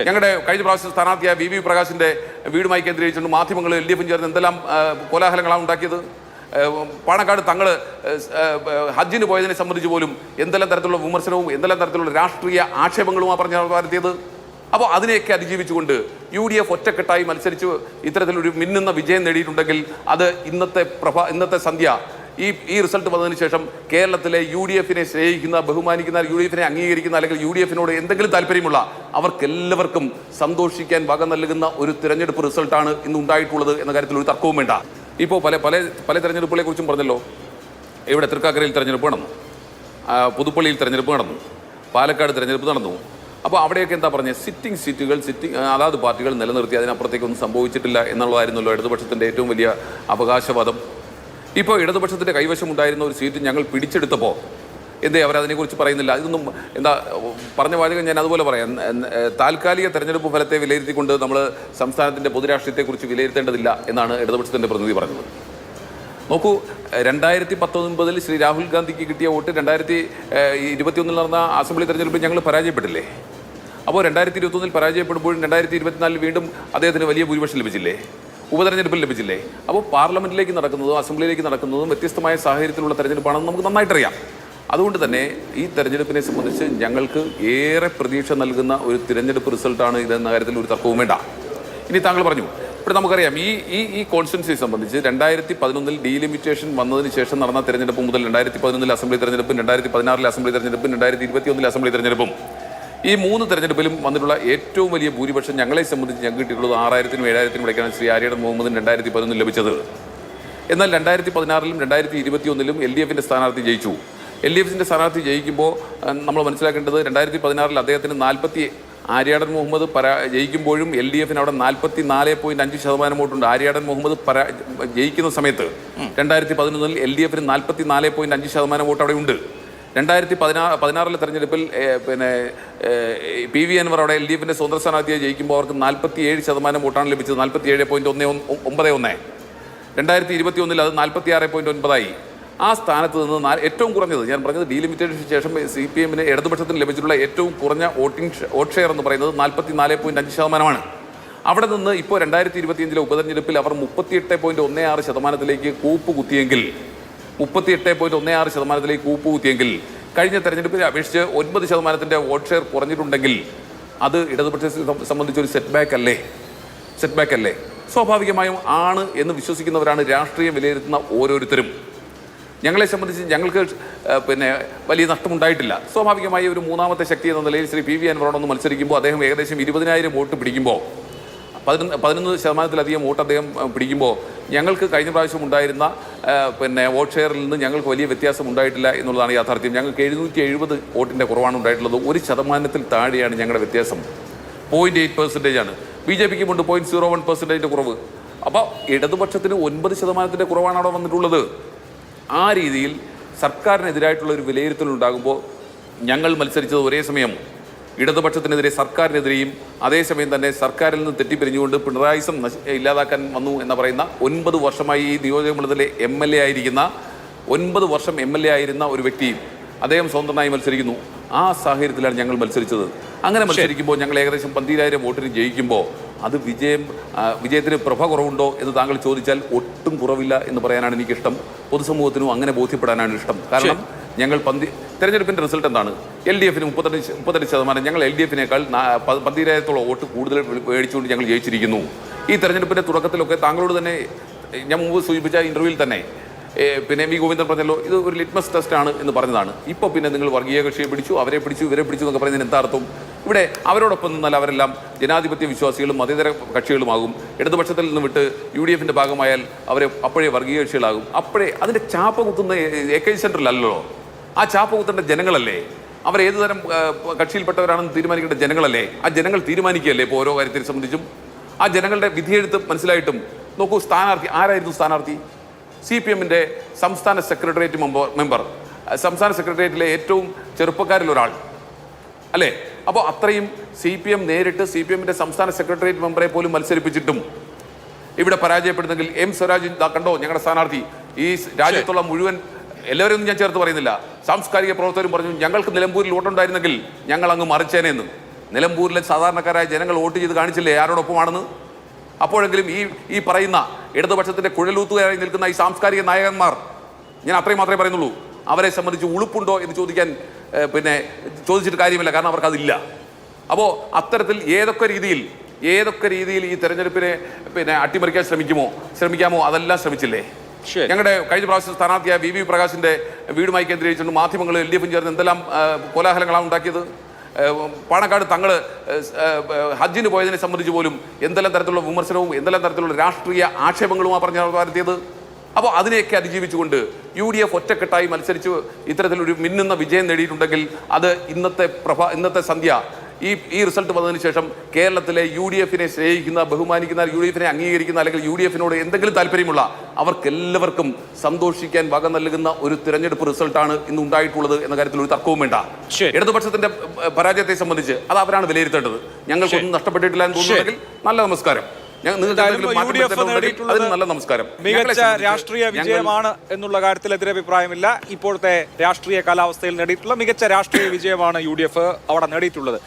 ഞങ്ങളുടെ കഴിഞ്ഞ പ്രാവശ്യം സ്ഥാനാർത്ഥിയായ വി പ്രകാശിന്റെ വീടുമായി കേന്ദ്രീകരിച്ചുകൊണ്ട് മാധ്യമങ്ങൾ LDF ചേർന്ന് എന്തെല്ലാം കോലാഹലങ്ങളാണ് ഉണ്ടാക്കിയത്. പാണക്കാട് തങ്ങൾ ഹജ്ജിന് പോയതിനെ സംബന്ധിച്ച് പോലും എന്തെല്ലാം തരത്തിലുള്ള വിമർശനവും എന്തെല്ലാം തരത്തിലുള്ള രാഷ്ട്രീയ ആക്ഷേപങ്ങളുമാണ് പറഞ്ഞ് നടത്തിയത്. അപ്പോൾ അതിനെയൊക്കെ അതിജീവിച്ചുകൊണ്ട് UDF ഒറ്റക്കെട്ടായി മത്സരിച്ച് ഇത്തരത്തിലൊരു മിന്നുന്ന വിജയം നേടിയിട്ടുണ്ടെങ്കിൽ അത് ഇന്നത്തെ സന്ധ്യ ഈ റിസൾട്ട് വന്നതിന് ശേഷം കേരളത്തിലെ UDFനെ സ്നേഹിക്കുന്ന, ബഹുമാനിക്കുന്ന, UDFനെ അംഗീകരിക്കുന്ന അല്ലെങ്കിൽ UDFനോട് എന്തെങ്കിലും താല്പര്യമുള്ള അവർക്കെല്ലാവർക്കും സന്തോഷിക്കാൻ വക നൽകുന്ന ഒരു തിരഞ്ഞെടുപ്പ് റിസൾട്ടാണ് ഇന്ന് ഉണ്ടായിട്ടുള്ളത് എന്ന കാര്യത്തിൽ ഒരു തർക്കവും വേണ്ട. ഇപ്പോൾ പല തെരഞ്ഞെടുപ്പുകളെ കുറിച്ചും പറഞ്ഞല്ലോ. ഇവിടെ തൃക്കാക്കരയിൽ തെരഞ്ഞെടുപ്പ് നടന്നു, പുതുപ്പള്ളിയിൽ തെരഞ്ഞെടുപ്പ് നടന്നു, പാലക്കാട് തെരഞ്ഞെടുപ്പ് നടന്നു. അപ്പോൾ അവിടെയൊക്കെ എന്താ പറഞ്ഞത്, സിറ്റിംഗ് അതാത് പാർട്ടികൾ നിലനിർത്തി, അതിനപ്പുറത്തേക്കൊന്നും സംഭവിച്ചിട്ടില്ല എന്നുള്ളതായിരുന്നല്ലോ ഇടതുപക്ഷത്തിൻ്റെ ഏറ്റവും വലിയ അവകാശവാദം. ഇപ്പോൾ ഇടതുപക്ഷത്തിൻ്റെ കൈവശം ഉണ്ടായിരുന്ന ഒരു സീറ്റ് ഞങ്ങൾ പിടിച്ചെടുത്തപ്പോൾ എന്തേ അവരതിനെക്കുറിച്ച് പറയുന്നില്ല? ഇതൊന്നും എന്താ പറഞ്ഞ വാചകം ഞാൻ അതുപോലെ പറയാം. താൽക്കാലിക തെരഞ്ഞെടുപ്പ് ഫലത്തെ വിലയിരുത്തിക്കൊണ്ട് നമ്മൾ സംസ്ഥാനത്തിൻ്റെ പൊതുരാഷ്ട്രീയത്തെക്കുറിച്ച് വിലയിരുത്തേണ്ടതില്ല എന്നാണ് ഇടതുപക്ഷത്തിൻ്റെ പ്രതിനിധി പറഞ്ഞത്. നോക്കൂ, 2019 ശ്രീ രാഹുൽ ഗാന്ധിക്ക് കിട്ടിയ വോട്ട് 2021 നടന്ന അസംബ്ലി തെരഞ്ഞെടുപ്പിൽ ഞങ്ങൾ പരാജയപ്പെട്ടില്ലേ? അപ്പോൾ 2021 പരാജയപ്പെടുമ്പോഴും 2024 വീണ്ടും അദ്ദേഹത്തിന് വലിയ ഭൂരിപക്ഷം ലഭിച്ചില്ലേ? ഉപതെരഞ്ഞെടുപ്പിൽ ലഭിച്ചില്ലേ? അപ്പോൾ പാർലമെന്റിലേക്ക് നടക്കുന്നതും അസംബ്ലിയിലേക്ക് നടക്കുന്നതും വ്യത്യസ്തമായ സാഹചര്യത്തിലുള്ള തെരഞ്ഞെടുപ്പാണെന്ന് നമുക്ക് നന്നായിട്ടറിയാം. അതുകൊണ്ട് തന്നെ ഈ തെരഞ്ഞെടുപ്പിനെ സംബന്ധിച്ച് ഞങ്ങൾക്ക് ഏറെ പ്രതീക്ഷ നൽകുന്ന ഒരു തിരഞ്ഞെടുപ്പ് റിസൾട്ടാണ് ഇതെന്ന കാര്യത്തിൽ ഒരു തർക്കവും വേണ്ട. ഇനി താങ്കൾ പറഞ്ഞു, ഇവിടെ നമുക്കറിയാം ഈ കോൺസ്റ്റിറ്റ്യുവൻസിയെ സംബന്ധിച്ച് 2011 ഡീലിമിറ്റേഷൻ വന്നതിന് ശേഷം നടന്ന തെരഞ്ഞെടുപ്പ് മുതൽ 2011 അസംബ്ലി തെരഞ്ഞെടുപ്പും 2016 അസംബ്ലി തെരഞ്ഞെടുപ്പും 2021 അസംബ്ലി തെരഞ്ഞെടുപ്പും ഈ 3 തെരഞ്ഞെടുപ്പിലും വന്നിട്ടുള്ള ഏറ്റവും വലിയ ഭൂരിപക്ഷം ഞങ്ങളെ സംബന്ധിച്ച് ഞങ്ങൾക്ക് കിട്ടിയിട്ടുള്ളത് 6000-നും 7000-നും ഇടയ്ക്കാണ് ശ്രീ ആര്യാടൻ മുഹമ്മദിന് 2011 ലഭിച്ചത്. എന്നാൽ 2016-ലും 2021-ലും LDFൻ്റെ സ്ഥാനാർത്ഥി ജയിച്ചു. LDFൻ്റെ സ്ഥാനാർത്ഥി ജയിക്കുമ്പോൾ നമ്മൾ മനസ്സിലാക്കേണ്ടത് 2016-ൽ അദ്ദേഹത്തിന് ആര്യാടൻ മുഹമ്മദ് ജയിക്കുമ്പോഴും LDFന് അവിടെ 44.5% വോട്ടുണ്ട്. ആര്യാടൻ മുഹമ്മദ് ജയിക്കുന്ന സമയത്ത് 2011-ൽ LDFന് 44.5% വോട്ട് അവിടെ ഉണ്ട്. 2016 തെരഞ്ഞെടുപ്പിൽ PV അൻവർ അവിടെ LDFൻ്റെ സ്വതന്ത്ര സ്ഥാനാർത്ഥിയായി ജയിക്കുമ്പോൾ അവർക്ക് 47% വോട്ടാണ് ലഭിച്ചത്, 47.91. 2021-ൽ അത് 46.9 ആ സ്ഥാനത്ത് നിന്ന് ഏറ്റവും കുറഞ്ഞത്, ഞാൻ പറഞ്ഞത് ഡീലിമിറ്റേഷന് ശേഷം CPMന് ഇടതുപക്ഷത്തിന് ലഭിച്ചിട്ടുള്ള ഏറ്റവും കുറഞ്ഞ വോട്ട് ഷെയർ എന്ന് പറയുന്നത് 44.5%. അവിടെ നിന്ന് ഇപ്പോൾ 2025 ഉപതെരഞ്ഞെടുപ്പിൽ അവർ 38.16% കൂപ്പുകുത്തിയെങ്കിൽ 38.16% കഴിഞ്ഞ തെരഞ്ഞെടുപ്പിനെ അപേക്ഷിച്ച് 9% വോട്ട് ഷെയർ കുറഞ്ഞിട്ടുണ്ടെങ്കിൽ അത് ഇടതുപക്ഷത്തെ സംബന്ധിച്ചൊരു സെറ്റ് ബാക്ക് അല്ലേ? സ്വാഭാവികമായും ആണ് എന്ന് വിശ്വസിക്കുന്നവരാണ് രാഷ്ട്രീയം വിലയിരുത്തുന്ന ഓരോരുത്തരും. ഞങ്ങളെ സംബന്ധിച്ച് ഞങ്ങൾക്ക് വലിയ നഷ്ടമുണ്ടായിട്ടില്ല. സ്വാഭാവികമായി ഒരു മൂന്നാമത്തെ ശക്തി എന്ന നിലയിൽ ശ്രീ PV അൻവറോടൊന്ന് മത്സരിക്കുമ്പോൾ അദ്ദേഹം ഏകദേശം 20,000 വോട്ട് പിടിക്കുമ്പോൾ 11%-ലധികം വോട്ട് അദ്ദേഹം പിടിക്കുമ്പോൾ ഞങ്ങൾക്ക് കഴിഞ്ഞ പ്രാവശ്യം ഉണ്ടായിരുന്ന വോട്ട് ഷെയറിൽ നിന്ന് ഞങ്ങൾക്ക് വലിയ വ്യത്യാസം ഉണ്ടായിട്ടില്ല എന്നുള്ളതാണ് യാഥാർത്ഥ്യം. ഞങ്ങൾക്ക് 770 വോട്ടിൻ്റെ കുറവാണ് ഉണ്ടായിട്ടുള്ളത്. 1% താഴെയാണ് ഞങ്ങളുടെ വ്യത്യാസം. 0.8% BJPക്ക് കൊണ്ട് 0.01% കുറവ്. അപ്പോൾ ഇടതുപക്ഷത്തിന് 9% കുറവാണ് അവിടെ വന്നിട്ടുള്ളത്. ആ രീതിയിൽ സർക്കാരിനെതിരായിട്ടുള്ള ഒരു വിലയിരുത്തലുണ്ടാകുമ്പോൾ ഞങ്ങൾ മത്സരിച്ചത് ഒരേ സമയം ഇടതുപക്ഷത്തിനെതിരെ സർക്കാരിനെതിരെയും അതേസമയം തന്നെ സർക്കാരിൽ നിന്ന് തെറ്റിപ്പിരിഞ്ഞുകൊണ്ട് പിണറായിസം ഇല്ലാതാക്കാൻ വന്നു എന്ന് പറയുന്ന 9 വർഷമായി ഈ നിയോജകമണ്ഡലത്തിലെ MLA ആയിരിക്കുന്ന 9 വർഷം MLA ആയിരുന്ന ഒരു വ്യക്തിയും അദ്ദേഹം സ്വതന്ത്രനായി മത്സരിക്കുന്നു. ആ സാഹചര്യത്തിലാണ് ഞങ്ങൾ മത്സരിച്ചത്. അങ്ങനെ മത്സരിക്കുമ്പോൾ ഞങ്ങൾ ഏകദേശം 12,000 വോട്ടിന് ജയിക്കുമ്പോൾ അത് വിജയത്തിന് പ്രഭ കുറവുണ്ടോ എന്ന് താങ്കൾ ചോദിച്ചാൽ ഒട്ടും കുറവില്ല എന്ന് പറയാനാണ് എനിക്കിഷ്ടം. പൊതുസമൂഹത്തിനും അങ്ങനെ ബോധ്യപ്പെടാനാണ് ഇഷ്ടം. കാരണം ഞങ്ങൾ തെരഞ്ഞെടുപ്പിൻ്റെ റിസൾട്ട് എന്താണ്? LDFന് 38%, ഞങ്ങൾ LDFനേക്കാൾ 12,000-ഓളം വോട്ട് കൂടുതൽ മേടിച്ചുകൊണ്ട് ഞങ്ങൾ ജയിച്ചിരിക്കുന്നു. ഈ തെരഞ്ഞെടുപ്പിൻ്റെ തുടക്കത്തിലൊക്കെ താങ്കളോട് തന്നെ ഞാൻ മുമ്പ് സൂചിപ്പിച്ച ഇൻ്റർവ്യൂവിൽ തന്നെ V ഗോവിന്ദൻ പറഞ്ഞല്ലോ, ഇത് ഒരു ലിറ്റ്മസ് ടെസ്റ്റാണ് എന്ന് പറഞ്ഞതാണ്. ഇപ്പോൾ നിങ്ങൾ വർഗീയ കക്ഷിയെ പിടിച്ചു, അവരെ പിടിച്ചു, ഇവരെ പിടിച്ചു എന്നൊക്കെ പറയുന്നതിന് എന്താ അർത്ഥം? ഇവിടെ അവരോടൊപ്പം നിന്നാൽ അവരെല്ലാം ജനാധിപത്യ വിശ്വാസികളും മതേതര കക്ഷികളുമാകും. ഇടതുപക്ഷത്തിൽ നിന്ന് വിട്ട് UDFൻ്റെ ഭാഗമായാൽ അവരെ അപ്പോഴേ വർഗീയ കക്ഷികളാകും. അപ്പോഴേ അതിൻ്റെ ചാപ്പ കുത്തുന്ന AK സെൻറ്ററിലല്ലോ, ആ ചാപ്പ കുത്തേണ്ട ജനങ്ങളല്ലേ? അവർ ഏതു തരം കക്ഷിയിൽപ്പെട്ടവരാണെന്ന് തീരുമാനിക്കേണ്ട ജനങ്ങളല്ലേ? ആ ജനങ്ങൾ തീരുമാനിക്കുകയല്ലേ ഇപ്പോൾ ഓരോ കാര്യത്തെ സംബന്ധിച്ചും? ആ ജനങ്ങളുടെ വിധിയെഴുത്ത് മനസ്സിലായിട്ടും നോക്കൂ, ആരായിരുന്നു സ്ഥാനാർത്ഥി? CPMൻ്റെ സംസ്ഥാന സെക്രട്ടേറിയറ്റ് മെമ്പർ, സംസ്ഥാന സെക്രട്ടേറിയറ്റിലെ ഏറ്റവും ചെറുപ്പക്കാരിലൊരാൾ അല്ലേ? അപ്പോൾ അത്രയും CPM നേരിട്ട് CPMൻ്റെ സംസ്ഥാന സെക്രട്ടേറിയറ്റ് മെമ്പറെ പോലും മത്സരിപ്പിച്ചിട്ടും ഇവിടെ പരാജയപ്പെടുന്നെങ്കിൽ സ്വരാജ് കണ്ടോ ഞങ്ങളുടെ സ്ഥാനാർത്ഥി. ഈ രാജ്യത്തുള്ള മുഴുവൻ എല്ലാവരും ഞാൻ ചേർത്ത് പറയുന്നില്ല, സാംസ്കാരിക പ്രവർത്തകരും പറഞ്ഞു ഞങ്ങൾക്ക് നിലമ്പൂരിൽ വോട്ടുണ്ടായിരുന്നെങ്കിൽ ഞങ്ങൾ അങ്ങ് മറിച്ചേനെന്ന്. നിലമ്പൂരിലെ സാധാരണക്കാരായ ജനങ്ങൾ വോട്ട് ചെയ്ത് കാണിച്ചില്ലേ ആരോടൊപ്പമാണെന്ന്? അപ്പോഴെങ്കിലും ഈ പറയുന്ന ഇടതുപക്ഷത്തിന്റെ കുഴലൂത്തുകാരായി നിൽക്കുന്ന ഈ സാംസ്കാരിക നായകന്മാർ, ഞാൻ അത്രയും മാത്രമേ പറയുന്നുള്ളൂ, അവരെ സംബന്ധിച്ച് ഉളുപ്പുണ്ടോ എന്ന് ചോദിക്കാൻ ചോദിച്ചിട്ട് കാര്യമില്ല, കാരണം അവർക്കതില്ല. അപ്പോൾ അത്തരത്തിൽ ഏതൊക്കെ രീതിയിൽ ഈ തെരഞ്ഞെടുപ്പിനെ അട്ടിമറിക്കാൻ ശ്രമിക്കാമോ അതെല്ലാം ശ്രമിച്ചില്ലേ? ഞങ്ങളുടെ കഴിഞ്ഞ പ്രാവശ്യം സ്ഥാനാർത്ഥിയായ വി പ്രകാശിന്റെ വീടുമായി കേന്ദ്രീകരിച്ചുകൊണ്ട് മാധ്യമങ്ങൾ LDF ചേർന്ന് എന്തെല്ലാം കോലാഹലങ്ങളാണ് ഉണ്ടാക്കിയത്. പാണക്കാട് തങ്ങൾ ഹജ്ജിന് പോയതിനെ സംബന്ധിച്ച് പോലും എന്തെല്ലാം തരത്തിലുള്ള വിമർശനവും എന്തെല്ലാം തരത്തിലുള്ള രാഷ്ട്രീയ ആക്ഷേപങ്ങളുമാണ് പറഞ്ഞു വരുത്തിയത്. അപ്പോൾ അതിനെയൊക്കെ അതിജീവിച്ചുകൊണ്ട് UDF ഒറ്റക്കെട്ടായി മത്സരിച്ച് ഇത്തരത്തിലൊരു മിന്നുന്ന വിജയം നേടിയിട്ടുണ്ടെങ്കിൽ അത് ഇന്നത്തെ സന്ധ്യ ഈ റിസൾട്ട് വന്നതിന് ശേഷം കേരളത്തിലെ UDF-നെ സ്നേഹിക്കുന്ന, ബഹുമാനിക്കുന്ന, UDF-നെ അംഗീകരിക്കുന്ന, അല്ലെങ്കിൽ UDF-നോട് എന്തെങ്കിലും താല്പര്യമുള്ള അവർക്കെല്ലാവർക്കും സന്തോഷിക്കാൻ വക നൽകുന്ന ഒരു തിരഞ്ഞെടുപ്പ് റിസൾട്ടാണ് ഇന്ന് ഉണ്ടായിട്ടുള്ളത് എന്ന കാര്യത്തിൽ ഒരു തർക്കവും വേണ്ട. ഇടതുപക്ഷത്തിന്റെ പരാജയത്തെ സംബന്ധിച്ച് അത് അവരാണ് വിലയിരുത്തേണ്ടത്. ഞങ്ങൾക്കൊന്നും നഷ്ടപ്പെട്ടിട്ടില്ല എന്ന് തോന്നുന്നുണ്ടെങ്കിൽ നല്ല നമസ്കാരം. നല്ല നമസ്കാരം. മികച്ച രാഷ്ട്രീയ വിജയമാണ് എന്നുള്ള കാര്യത്തിൽ എതിരഭിപ്രായമില്ല. ഇപ്പോഴത്തെ രാഷ്ട്രീയ കാലാവസ്ഥയിൽ നേടിയിട്ടുള്ള മികച്ച രാഷ്ട്രീയ വിജയമാണ് UDF അവിടെ നേടിയിട്ടുള്ളത്.